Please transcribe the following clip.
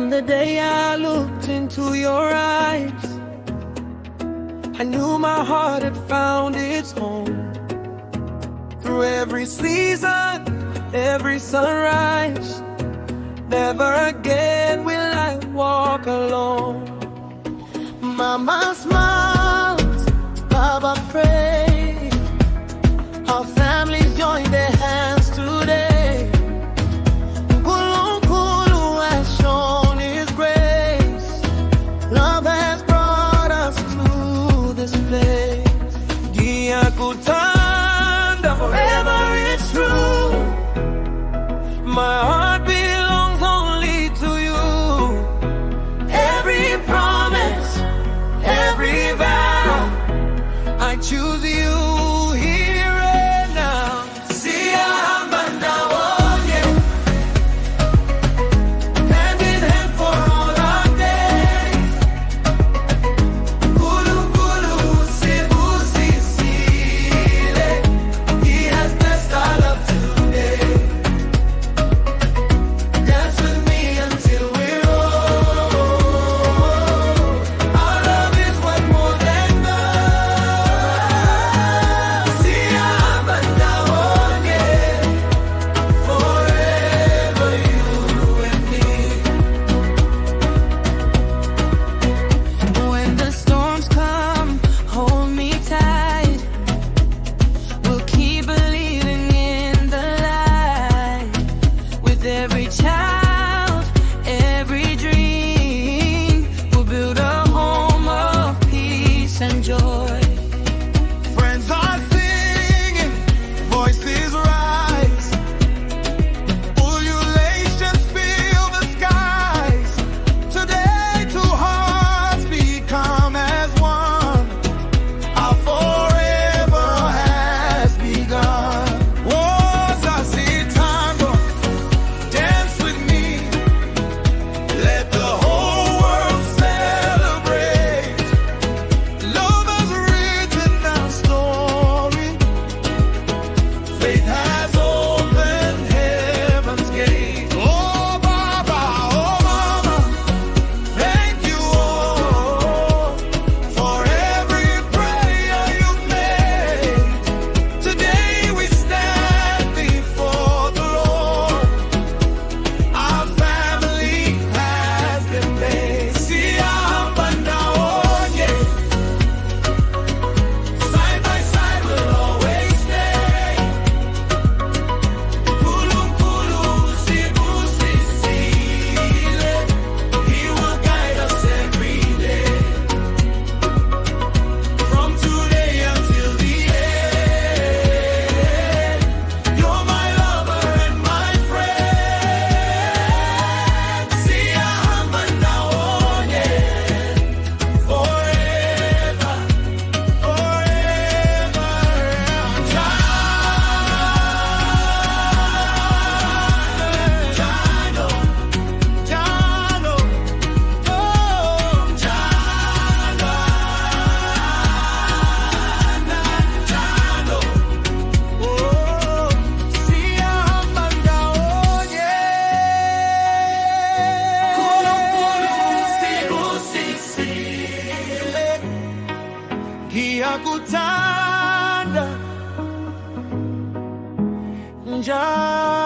From the day I looked into your eyes, I knew my heart had found its home. Through every season, every sunrise, never again will I walk alone. Mama smiles, Baba prays, our families join their hands today. Kulu Kulu has shown his grace. Love has brought us to this place. Dia Kutanda, forever it's true. My heart belongs only to you. Every promise, every vow, I choose you here and now. Siyahamba now, oh yeah. Hand in hand for all our days. Kulu Kulu Sibu Sisile. He has blessed our love today. Dance with me until we're old. Our love is worth more than gold. Siyahamba now, oh yeah. Forever you and me. When the storms come, hold me tight. We'll keep believing in the light. With every child, every dream, we'll build a home of peace and joy. Friends are singing, voices rise. Ululations fill the skies. Today two hearts become as one. Our forever has begun. Was I see tango? Dance with me. Let the whole world celebrate. Love has written our story. Faith has opened heaven's gate. Oh Baba, oh Mama, thank you all for every prayer you made. Today we stand before the Lord. Our family has been made. Siyahamba now, oh yeah. Side by side we'll always stay. Kulu Kulu Sibu Sisile. He will guide us every day. From today until the end. You're my lover and my friend. Siyahamba now, oh yeah. Forever, forever. Jano, Jano, oh Jano, Jano, oh Siyahamba now, oh yeah. Kulu Kulu Sibu Sisile. Gia Kutanda, Jano.